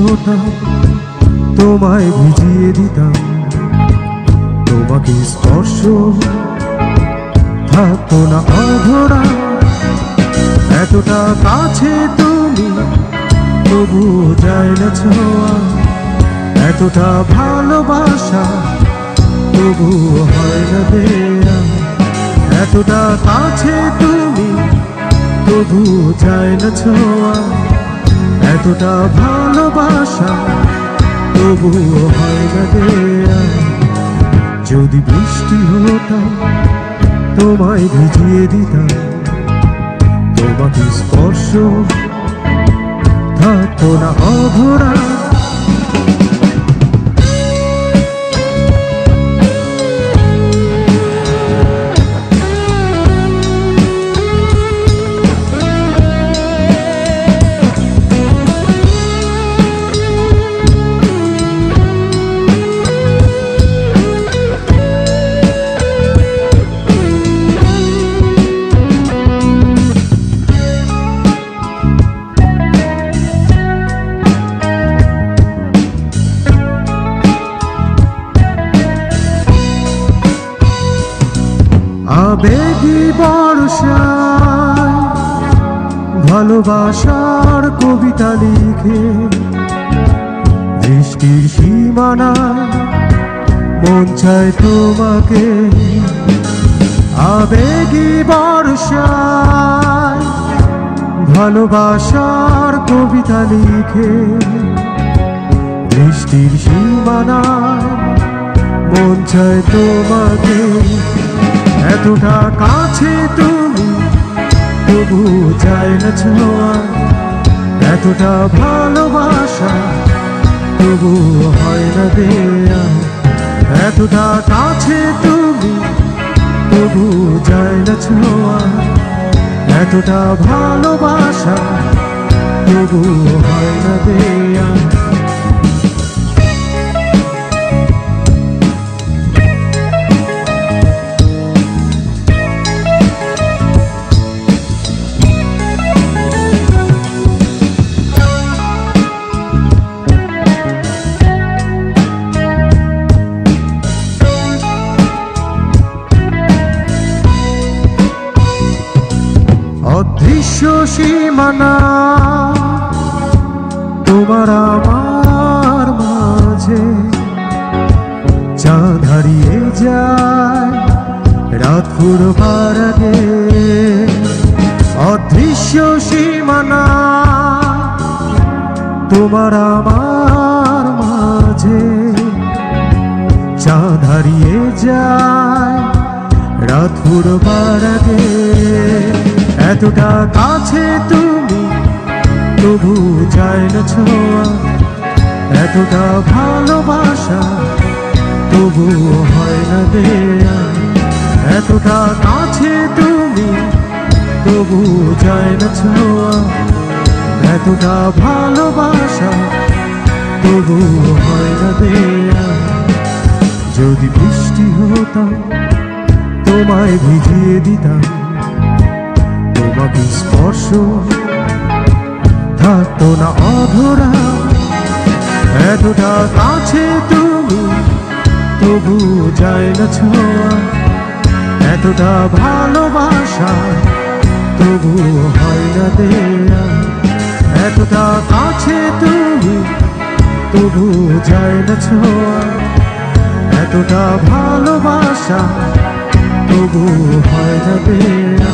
হতাম, তোমায় ভিজিয়ে দিতাম, তোমাকে স্পর্শ থাকতো না অধরা। এতটা কাছে তুমি, তবুও যায় না ছোঁয়া। এতটা ভালোবাসা, তবুও হয় না দেয়া। এতটা কাছে তুমি, তবুও যায় না ছোঁয়া। এতটা ভালোবাসা, তবুও হয় না দেয়া। যদি বৃষ্টি হতাম, তোমায় ভিজিয়ে দিতাম, তোমাকে স্পর্শ থাকতো না অধরা। আবেগী বর্ষায় ভালোবাসার কবিতা লিখে, বৃষ্টির সীমানায় মন চায় তোমাকে। আবেগী বর্ষায় ভালোবাসার কবিতা লিখে, বৃষ্টির সীমানায় মন চায় তোমাকে। এতটা কাছে তুমি, তবু যায় না ছোঁয়া। এতটা ভালোবাসা, তবু হয় না দেয়া। এতটা কাছে তুমি, তবু যায় না ছোঁয়া। এতটা ভালোবাসা, তবু হয় না দেয়া। অদৃশ্য সীমানা তোমার আমার মাঝে, চাঁদ হারিয়ে যায় রাত ফুরবার আগে। অদৃশ্য সীমানা তোমার আমার মাঝে, চাঁদ হারিয়ে যায় রাত ফুরবার আগে। এতটা কাছে তুমি, তবু যায় না ছোঁয়া। এতটা ভালোবাসা, তবু হয় না দেয়া। এতটা কাছে তুমি, তবু যায় না ছোঁয়া। এতটা ভালোবাসা, তবু হয় না দেয়া। যদি বৃষ্টি হতাম, তোমায় ভিজিয়ে দিতাম, তোমাকে স্পর্শ থাকতো না অধরা। এতটা কাছে তুমি, তবু যায় না ছোঁয়া। এতটা ভালোবাসা, তবু হয় না দেয়া। এতটা কাছে তুমি, তবু যায় না ছোঁয়া। এতটা ভালোবাসা, তবু হয় না দেয়া।